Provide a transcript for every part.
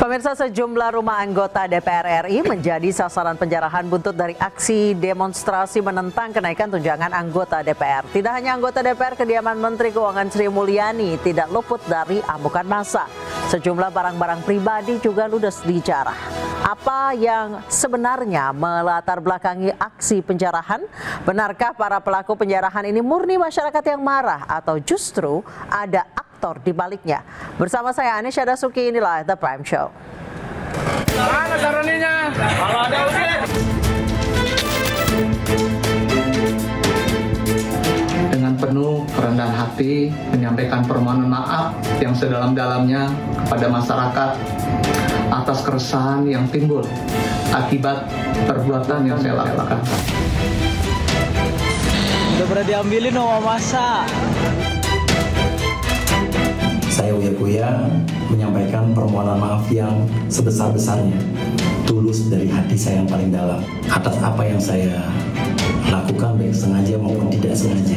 Pemirsa, sejumlah rumah anggota DPR RI menjadi sasaran penjarahan buntut dari aksi demonstrasi menentang kenaikan tunjangan anggota DPR. Tidak hanya anggota DPR, kediaman Menteri Keuangan Sri Mulyani tidak luput dari amukan massa. Sejumlah barang-barang pribadi juga ludes dijarah. Apa yang sebenarnya melatar belakangi aksi penjarahan? Benarkah para pelaku penjarahan ini murni masyarakat yang marah atau justru ada aktor di baliknya? Bersama saya Anisha Dasuki, inilah The Prime Show. Mana saraninya? Kalau ada dengan penuh kerendahan hati menyampaikan permohonan maaf yang sedalam-dalamnya kepada masyarakat atas keresahan yang timbul akibat perbuatan yang saya lakukan. Udah pernah diambilin sama masa. Saya Uya menyampaikan permohonan maaf yang sebesar-besarnya, tulus dari hati saya yang paling dalam atas apa yang saya lakukan, baik sengaja maupun tidak sengaja.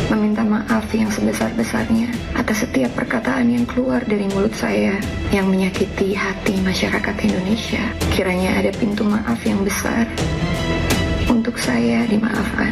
Meminta maaf yang sebesar-besarnya atas setiap perkataan yang keluar dari mulut saya yang menyakiti hati masyarakat Indonesia. Kiranya ada pintu maaf yang besar untuk saya dimaafkan.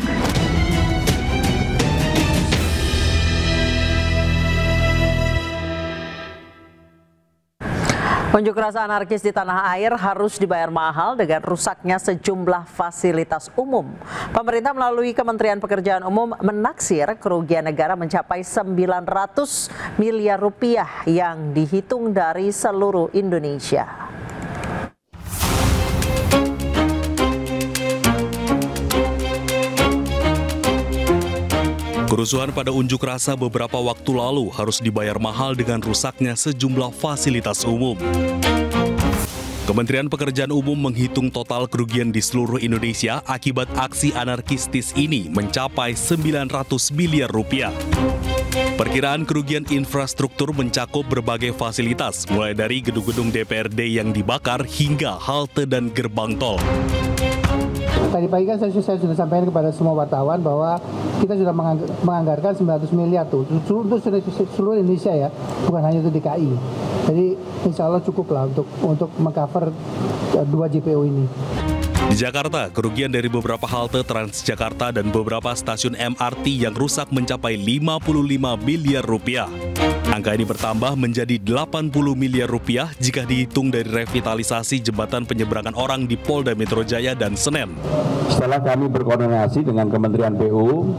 Unjuk rasa anarkis di tanah air harus dibayar mahal dengan rusaknya sejumlah fasilitas umum. Pemerintah melalui Kementerian Pekerjaan Umum menaksir kerugian negara mencapai 900 miliar rupiah yang dihitung dari seluruh Indonesia. Kerusuhan pada unjuk rasa beberapa waktu lalu harus dibayar mahal dengan rusaknya sejumlah fasilitas umum. Kementerian Pekerjaan Umum menghitung total kerugian di seluruh Indonesia akibat aksi anarkistis ini mencapai 900 miliar rupiah. Perkiraan kerugian infrastruktur mencakup berbagai fasilitas, mulai dari gedung-gedung DPRD yang dibakar hingga halte dan gerbang tol. Tadi pagi kan saya sudah sampaikan kepada semua wartawan bahwa kita sudah menganggarkan 900 miliar tuh untuk seluruh Indonesia ya, bukan hanya untuk DKI. Jadi insya Allah cukup lah untuk mengcover 2 JPO ini. Di Jakarta, kerugian dari beberapa halte Transjakarta dan beberapa stasiun MRT yang rusak mencapai 55 miliar rupiah. Angka ini bertambah menjadi 80 miliar rupiah jika dihitung dari revitalisasi jembatan penyeberangan orang di Polda Metro Jaya dan Senen. Setelah kami berkoordinasi dengan Kementerian PU,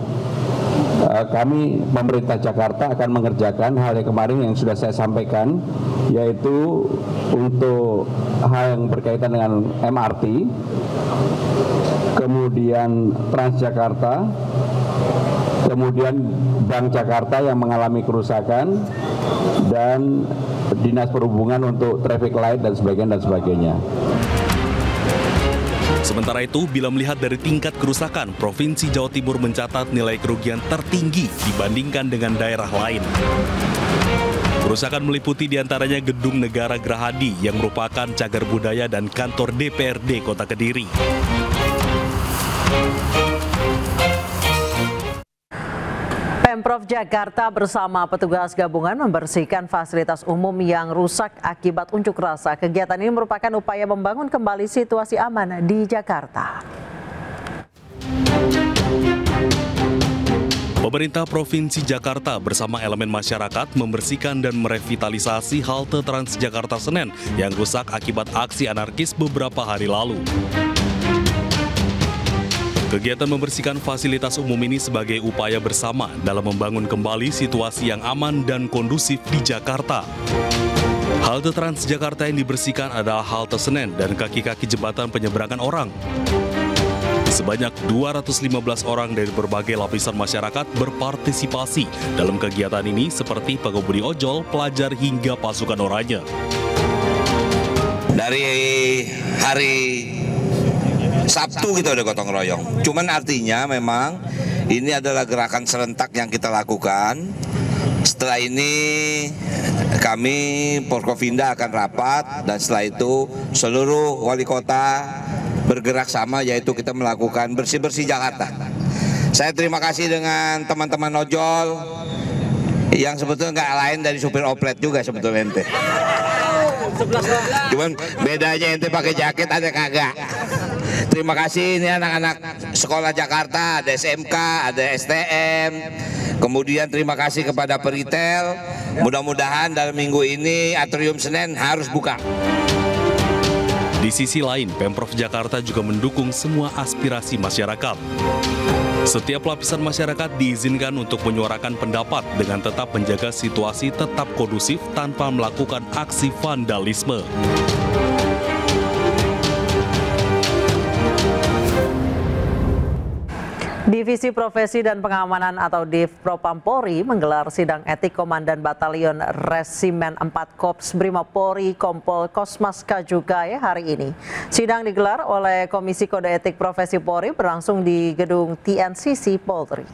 kami pemerintah Jakarta akan mengerjakan hal yang kemarin yang sudah saya sampaikan, yaitu untuk hal yang berkaitan dengan MRT, kemudian Transjakarta, kemudian Bank Jakarta yang mengalami kerusakan, dan Dinas Perhubungan untuk traffic light dan sebagainya. Sementara itu, bila melihat dari tingkat kerusakan, Provinsi Jawa Timur mencatat nilai kerugian tertinggi dibandingkan dengan daerah lain. Kerusakan meliputi diantaranya Gedung Negara Gerahadi yang merupakan cagar budaya dan kantor DPRD Kota Kediri. Pemprov Jakarta bersama petugas gabungan membersihkan fasilitas umum yang rusak akibat unjuk rasa. Kegiatan ini merupakan upaya membangun kembali situasi aman di Jakarta. Pemerintah Provinsi Jakarta bersama elemen masyarakat membersihkan dan merevitalisasi halte Transjakarta Senen yang rusak akibat aksi anarkis beberapa hari lalu. Kegiatan membersihkan fasilitas umum ini sebagai upaya bersama dalam membangun kembali situasi yang aman dan kondusif di Jakarta. Halte Transjakarta yang dibersihkan adalah halte Senen dan kaki-kaki jembatan penyeberangan orang. Sebanyak 215 orang dari berbagai lapisan masyarakat berpartisipasi dalam kegiatan ini seperti pengemudi ojol, pelajar hingga pasukan oranye. Dari hari Sabtu kita udah gotong royong. Cuman artinya memang ini adalah gerakan serentak yang kita lakukan. Setelah ini kami Porkovinda akan rapat dan setelah itu seluruh wali kota bergerak sama, yaitu kita melakukan bersih-bersih Jakarta. Saya terima kasih dengan teman-teman ojol Yang sebetulnya nggak lain dari supir oplet juga sebetulnya ente. Cuman bedanya ente pakai jaket, ada kagak. Terima kasih, ini anak-anak sekolah Jakarta, ada SMK, ada STM. Kemudian terima kasih kepada peritel. Mudah-mudahan dalam minggu ini Atrium Senen harus buka. Di sisi lain, Pemprov Jakarta juga mendukung semua aspirasi masyarakat. Setiap lapisan masyarakat diizinkan untuk menyuarakan pendapat dengan tetap menjaga situasi tetap kondusif tanpa melakukan aksi vandalisme. Divisi Profesi dan Pengamanan atau Div Propam Polri menggelar sidang etik Komandan Batalion Resimen 4 Korps Brimob Polri Kompol Kosmas Kajugay hari ini. Sidang digelar oleh Komisi Kode Etik Profesi Polri berlangsung di gedung TNCC Polri.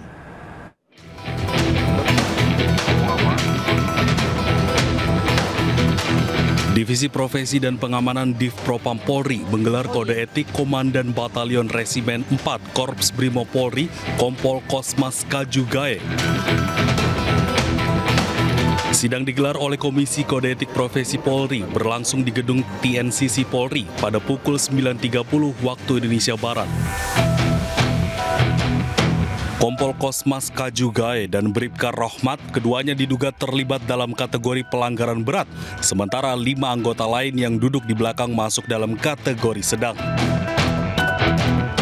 Divisi Profesi dan Pengamanan Div Propam Polri menggelar kode etik Komandan Batalion Resimen 4 Korps Brimob Polri Kompol Kosmas Kajugay. Sidang digelar oleh Komisi Kode Etik Profesi Polri berlangsung di gedung TNCC Polri pada pukul 9.30 waktu Indonesia Barat. Kompol Kosmas Kajugay dan Bribka Rohmat keduanya diduga terlibat dalam kategori pelanggaran berat, sementara 5 anggota lain yang duduk di belakang masuk dalam kategori sedang.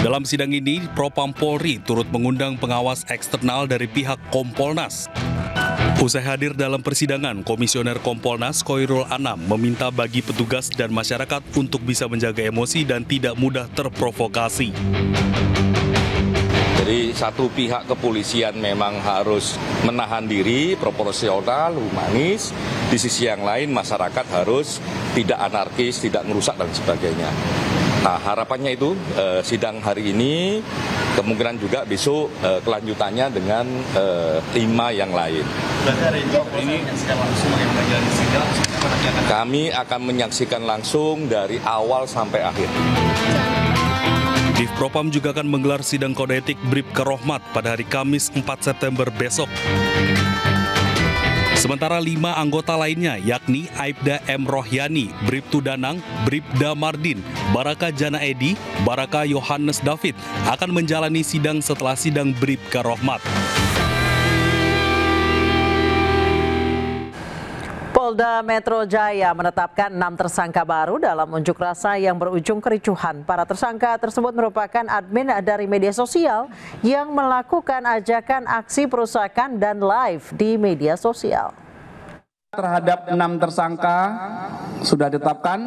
Dalam sidang ini, Propam Polri turut mengundang pengawas eksternal dari pihak Kompolnas. Usai hadir dalam persidangan, Komisioner Kompolnas Khoirul Anam meminta bagi petugas dan masyarakat untuk bisa menjaga emosi dan tidak mudah terprovokasi. Jadi satu pihak kepolisian memang harus menahan diri, proporsional, humanis. Di sisi yang lain masyarakat harus tidak anarkis, tidak merusak dan sebagainya. Nah harapannya itu sidang hari ini kemungkinan juga besok kelanjutannya dengan 5 yang lain. Kami akan menyaksikan langsung dari awal sampai akhir. Div Propam juga akan menggelar sidang kode etik Bribka Rohmat pada hari Kamis 4 September besok. Sementara 5 anggota lainnya yakni Aibda M. Rohyani, Bribtu Danang, Bribda Mardin, Baraka Jana Edi, Baraka Yohanes David akan menjalani sidang setelah sidang Bribka Rohmat. Polda Metro Jaya menetapkan 6 tersangka baru dalam unjuk rasa yang berujung kericuhan. Para tersangka tersebut merupakan admin dari media sosial yang melakukan ajakan aksi perusakan dan live di media sosial. Terhadap 6 tersangka sudah ditetapkan.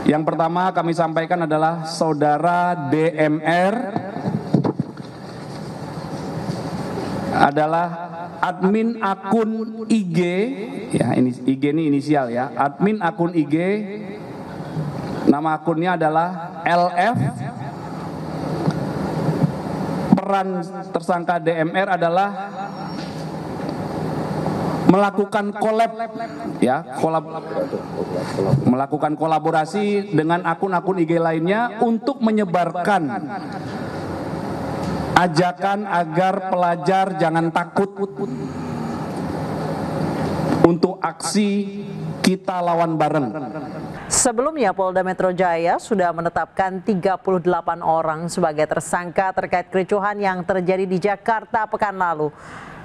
Yang pertama kami sampaikan adalah Saudara DMR adalah admin akun IG, ya ini IG ini inisial ya, admin akun IG, nama akunnya adalah LF. Peran tersangka DMR adalah melakukan collab, ya, melakukan kolaborasi dengan akun-akun IG lainnya untuk menyebarkan ajakan agar pelajar jangan takut untuk aksi kita lawan bareng. Sebelumnya Polda Metro Jaya sudah menetapkan 38 orang sebagai tersangka terkait kericuhan yang terjadi di Jakarta pekan lalu.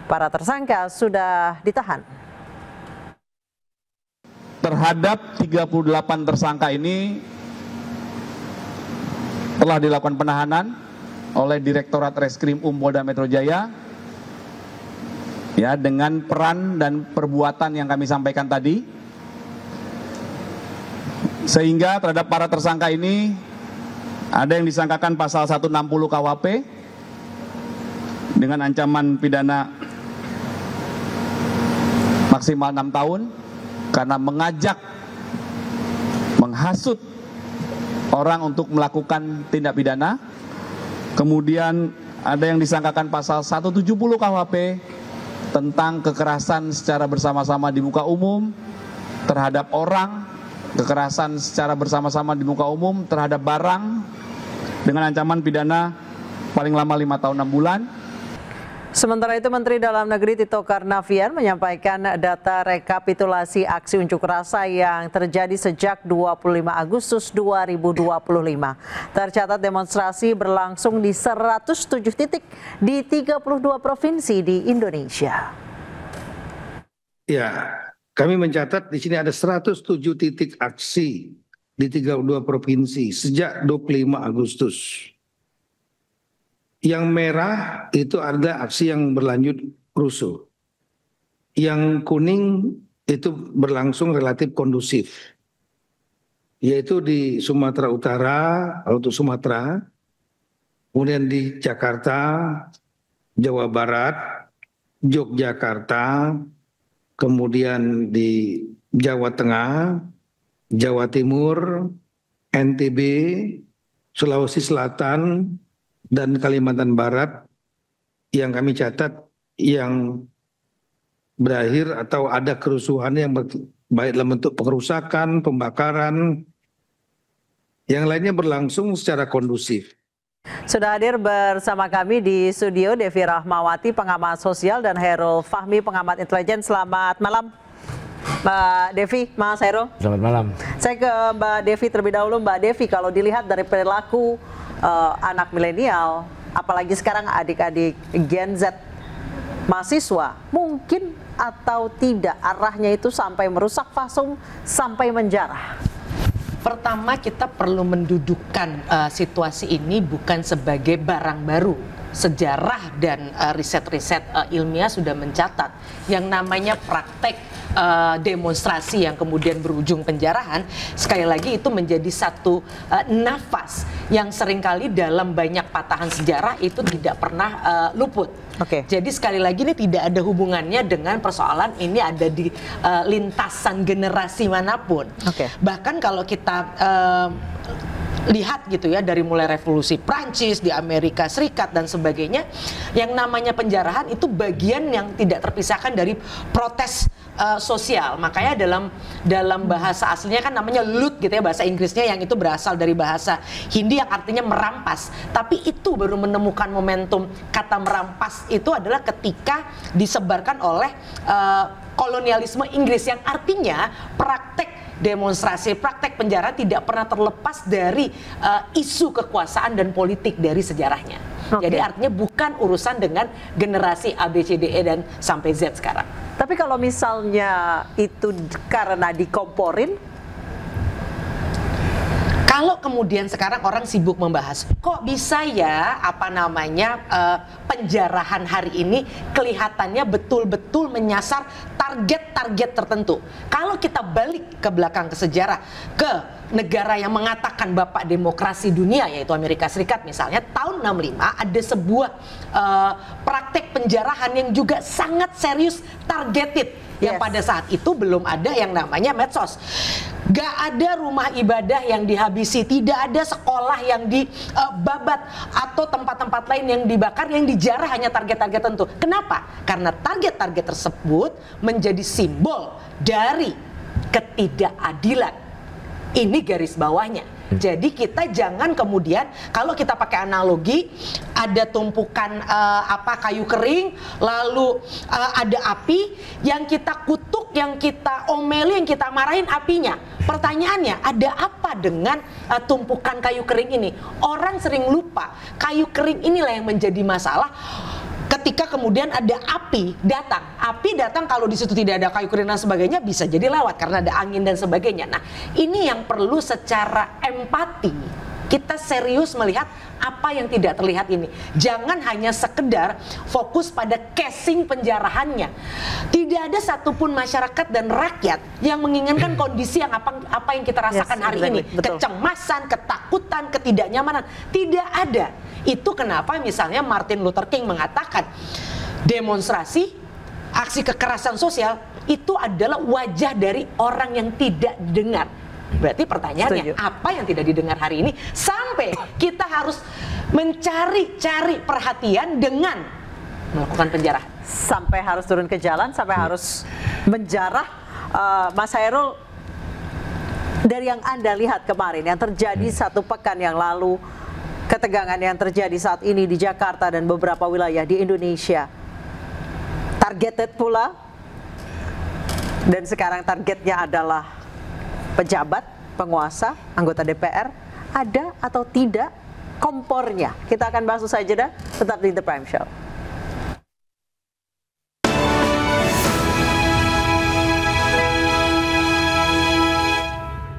Para tersangka sudah ditahan. Terhadap 38 tersangka ini telah dilakukan penahanan oleh Direktorat Reskrim Polda Metro Jaya, ya, dengan peran dan perbuatan yang kami sampaikan tadi, sehingga terhadap para tersangka ini ada yang disangkakan pasal 160 KUHP dengan ancaman pidana maksimal 6 tahun karena mengajak, menghasut orang untuk melakukan tindak pidana. Kemudian ada yang disangkakan pasal 170 KUHP tentang kekerasan secara bersama-sama di muka umum terhadap orang, kekerasan secara bersama-sama di muka umum terhadap barang dengan ancaman pidana paling lama 5 tahun 6 bulan. Sementara itu, Menteri Dalam Negeri Tito Karnavian menyampaikan data rekapitulasi aksi unjuk rasa yang terjadi sejak 25 Agustus 2025. Tercatat demonstrasi berlangsung di 107 titik di 32 provinsi di Indonesia. Ya, kami mencatat di sini ada 107 titik aksi di 32 provinsi sejak 25 Agustus. Yang merah itu ada aksi yang berlanjut rusuh. Yang kuning itu berlangsung relatif kondusif. Yaitu di Sumatera Utara, untuk Sumatera, kemudian di Jakarta, Jawa Barat, Yogyakarta, kemudian di Jawa Tengah, Jawa Timur, NTB, Sulawesi Selatan, dan Kalimantan Barat yang kami catat yang berakhir atau ada kerusuhan yang baik dalam bentuk pengerusakan, pembakaran, yang lainnya berlangsung secara kondusif. Sudah hadir bersama kami di studio Devi Rahmawati, pengamat sosial, dan Hairul Fahmi, pengamat intelijen. Selamat malam, Mbak Devi, Mas Hairul. Selamat malam. Saya ke Mbak Devi terlebih dahulu. Mbak Devi, kalau dilihat dari perilaku anak milenial, apalagi sekarang adik-adik Gen Z, mahasiswa, mungkin atau tidak arahnya itu sampai merusak fasum, sampai menjarah? Pertama, kita perlu mendudukkan situasi ini bukan sebagai barang baru. Sejarah dan riset-riset ilmiah sudah mencatat yang namanya praktek demonstrasi yang kemudian berujung penjarahan, sekali lagi itu menjadi satu nafas yang seringkali dalam banyak patahan sejarah itu tidak pernah luput. Jadi sekali lagi ini tidak ada hubungannya dengan persoalan ini ada di lintasan generasi manapun. Bahkan kalau kita lihat gitu ya, dari mulai revolusi Prancis di Amerika Serikat dan sebagainya, yang namanya penjarahan itu bagian yang tidak terpisahkan dari protes sosial. Makanya dalam bahasa aslinya kan namanya loot gitu ya, bahasa Inggrisnya, yang itu berasal dari bahasa Hindi yang artinya merampas. Tapi itu baru menemukan momentum kata merampas itu adalah ketika disebarkan oleh kolonialisme Inggris, yang artinya praktek demonstrasi, praktek penjara tidak pernah terlepas dari isu kekuasaan dan politik dari sejarahnya. Jadi artinya bukan urusan dengan generasi A, B, C, D, E dan sampai Z sekarang. Tapi kalau misalnya itu karena dikomporin, kalau kemudian sekarang orang sibuk membahas, kok bisa ya penjarahan hari ini kelihatannya betul-betul menyasar target-target tertentu. Kalau kita balik ke belakang ke sejarah, ke negara yang mengatakan bapak demokrasi dunia, yaitu Amerika Serikat misalnya, tahun 65 ada sebuah praktek penjarahan yang juga sangat serius, targeted, yang pada saat itu belum ada yang namanya medsos. Gak ada rumah ibadah yang dihabisi, tidak ada sekolah yang dibabat atau tempat-tempat lain yang dibakar, yang dijarah hanya target-target tertentu. Kenapa? Karena target-target tersebut menjadi simbol dari ketidakadilan. Ini garis bawahnya. Jadi kita jangan kemudian, kalau kita pakai analogi, ada tumpukan kayu kering, lalu ada api yang kita kutuk, yang kita omeli, yang kita marahin apinya. Pertanyaannya, ada apa dengan tumpukan kayu kering ini? Orang sering lupa, kayu kering inilah yang menjadi masalah. Ketika kemudian ada api datang kalau di situ tidak ada kayu kering dan sebagainya, bisa jadi lewat karena ada angin dan sebagainya. Nah, ini yang perlu secara empati kita serius melihat apa yang tidak terlihat ini. Jangan hanya sekedar fokus pada casing penjarahannya. Tidak ada satupun masyarakat dan rakyat yang menginginkan kondisi yang apa yang kita rasakan hari ini. Kecemasan, ketakutan, ketidaknyamanan. Tidak ada. Itu kenapa misalnya Martin Luther King mengatakan demonstrasi, aksi kekerasan sosial itu adalah wajah dari orang yang tidak didengar. Berarti pertanyaannya, apa yang tidak didengar hari ini sampai kita harus mencari perhatian dengan melakukan penjarahan? Sampai harus turun ke jalan, sampai harus menjarah. Mas Hairul, dari yang Anda lihat kemarin, yang terjadi 1 pekan yang lalu, ketegangan yang terjadi saat ini di Jakarta dan beberapa wilayah di Indonesia, targeted pula, dan sekarang targetnya adalah pejabat, penguasa, anggota DPR. Ada atau tidak kompornya? Kita akan bahas usai jeda, tetap di The Prime Show.